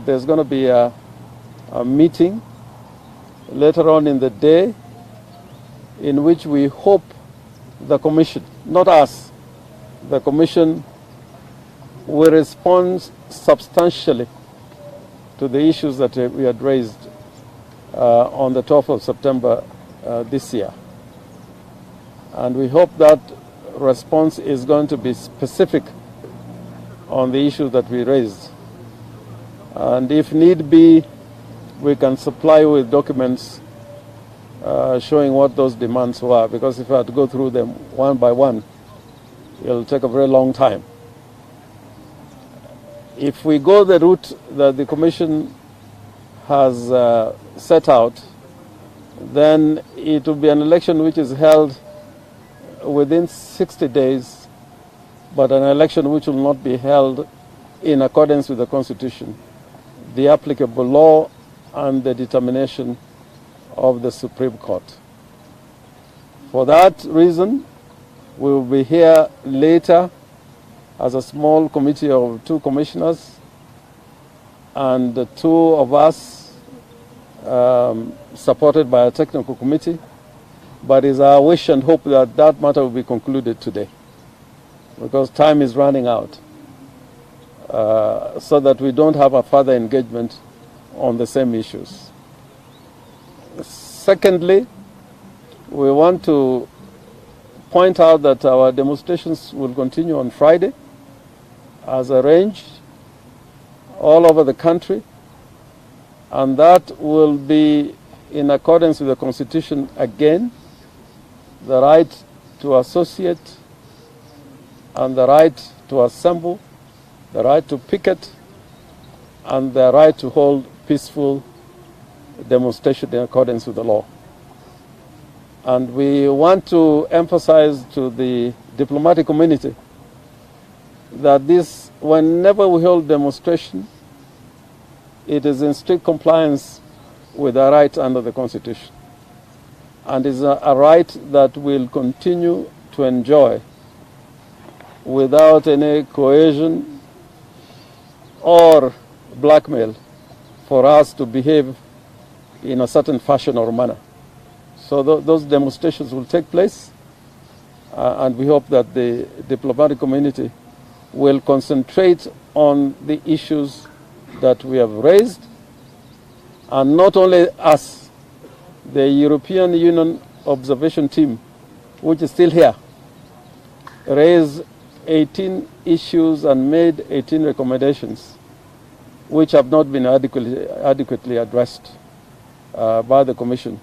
There's going to be a meeting later on in the day in which we hope the Commission, not us, the Commission will respond substantially to the issues that we had raised on the 12th of September this year. And we hope that response is going to be specific on the issues that we raised. And if need be, we can supply with documents showing what those demands were, because if I had to go through them one by one, it'll take a very long time. If we go the route that the Commission has set out, then it will be an election which is held within 60 days, but an election which will not be held in accordance with the Constitution, the applicable law, and the determination of the Supreme Court. For that reason, we will be here later as a small committee of 2 commissioners and 2 of us supported by a technical committee. But it's our wish and hope that that matter will be concluded today, because time is running out, so that we don't have a further engagement on the same issues. Secondly, we want to point out that our demonstrations will continue on Friday as arranged all over the country, and that will be in accordance with the Constitution again, the right to associate and the right to assemble, the right to picket, and the right to hold peaceful demonstration in accordance with the law. And we want to emphasize to the diplomatic community that this, whenever we hold demonstration, it is in strict compliance with our right under the Constitution, and is a right that we'll continue to enjoy without any coercion or blackmail for us to behave in a certain fashion or manner. So those demonstrations will take place, and we hope that the diplomatic community will concentrate on the issues that we have raised, and not only us, the European Union observation team, which is still here, raised 18 issues and made 18 recommendations, which have not been adequately addressed by the Commission.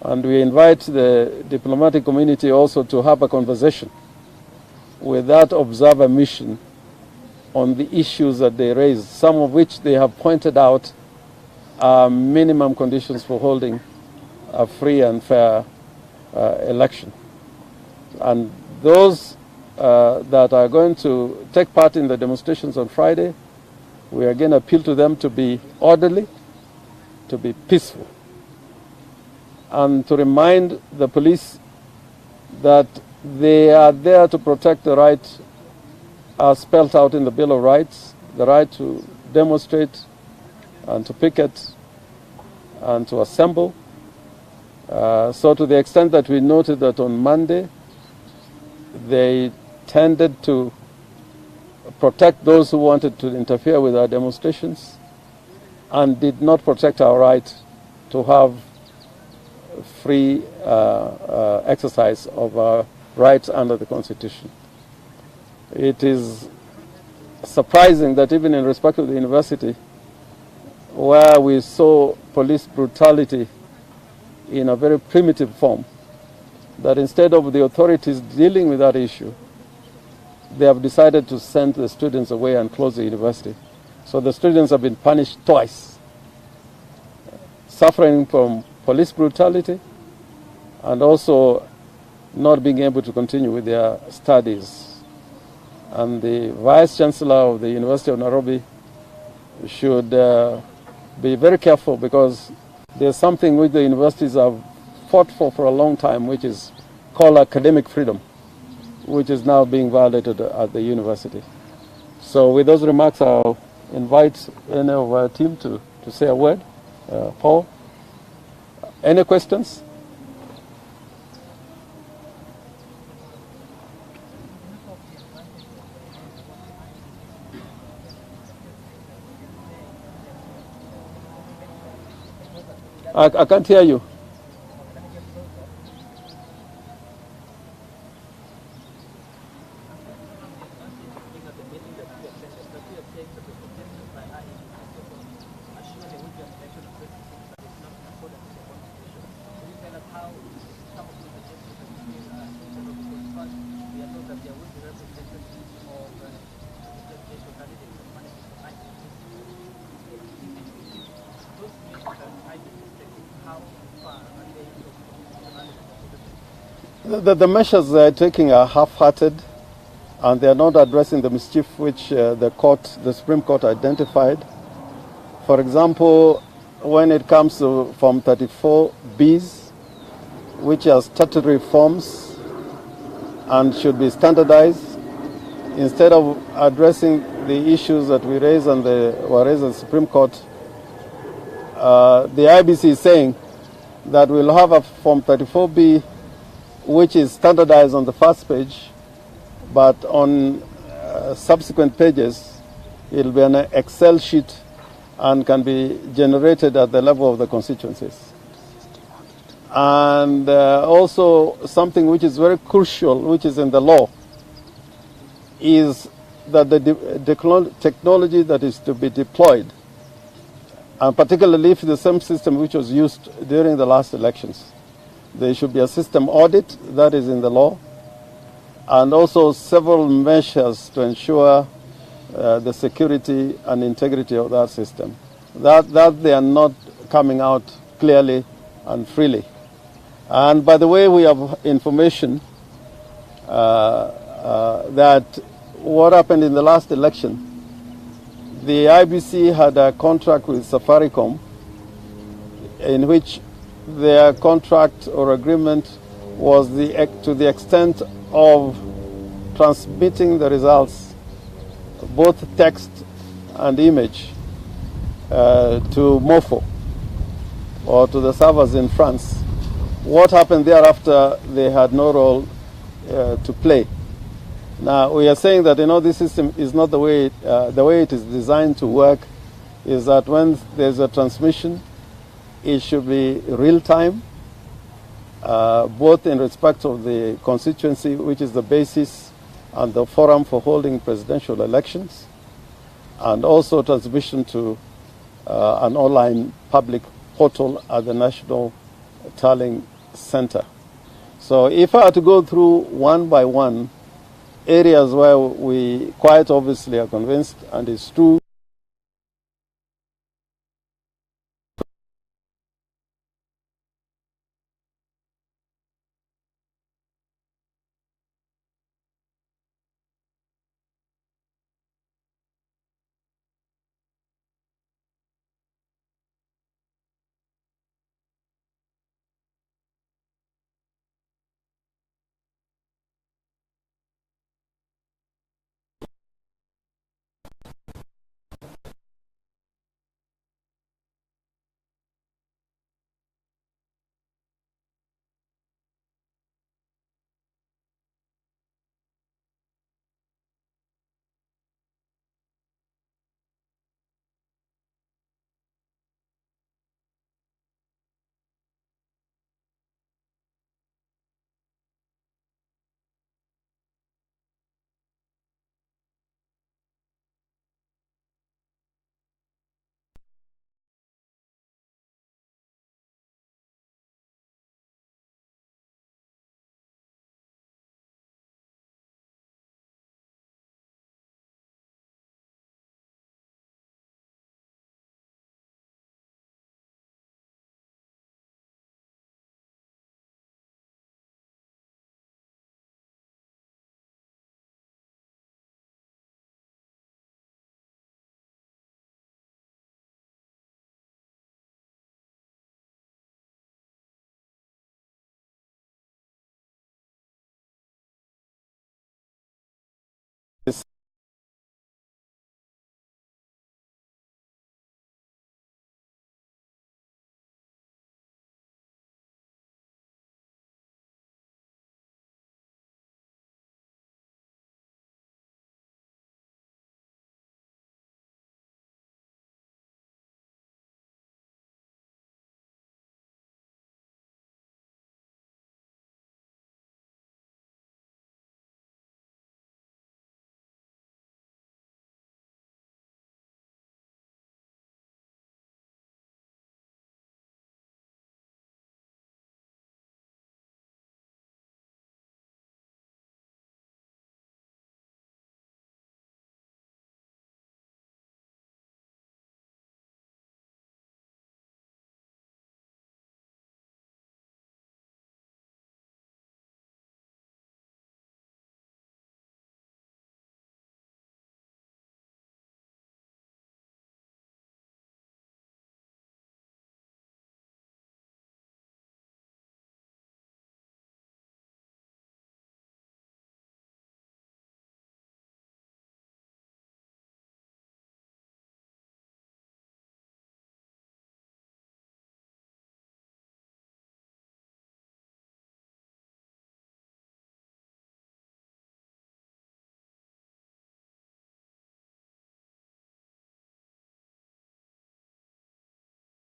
And we invite the diplomatic community also to have a conversation with that observer mission on the issues that they raised, some of which they have pointed out are minimum conditions for holding a free and fair election. And those that are going to take part in the demonstrations on Friday, we again appeal to them to be orderly, to be peaceful, and to remind the police that they are there to protect the right spelled out in the Bill of Rights, the right to demonstrate and to picket and to assemble. So to the extent that we noted that on Monday they tended to protect those who wanted to interfere with our demonstrations and did not protect our right to have free exercise of our rights under the Constitution. It is surprising that even in respect of the university, where we saw police brutality in a very primitive form, that instead of the authorities dealing with that issue, they have decided to send the students away and close the university. So the students have been punished twice, suffering from police brutality and also not being able to continue with their studies. And the Vice Chancellor of the University of Nairobi should be very careful, because there's something which the universities have fought for a long time, which is called academic freedom, which is now being violated at the university. So with those remarks, I'll invite any of our team to say a word. Paul, any questions? I can't hear you. The measures they're taking are half-hearted, and they're not addressing the mischief which the Supreme Court identified. For example, when it comes to Form 34Bs, which are statutory forms and should be standardized, instead of addressing the issues that we raised and were raised in the Supreme Court, the Iebc is saying that we'll have a Form 34B which is standardized on the first page, but on subsequent pages, it'll be an Excel sheet and can be generated at the level of the constituencies. And also something which is very crucial, which is in the law, is that the technology that is to be deployed, and particularly if the same system which was used during the last elections, there should be a system audit that is in the law, and also several measures to ensure the security and integrity of that system. That they are not coming out clearly and freely. And by the way, we have information that what happened in the last election, the Iebc had a contract with Safaricom in which their contract or agreement was to the extent of transmitting the results, both text and image, to MOFO or to the servers in France. What happened thereafter, they had no role to play. Now, we are saying that, this system is not the way it is designed to work, is that when there's a transmission, it should be real-time, both in respect of the constituency, which is the basis and the forum for holding presidential elections, and also transmission to an online public portal at the National Tallying Center. So if I had to go through one by one areas where we quite obviously are convinced, and it's true,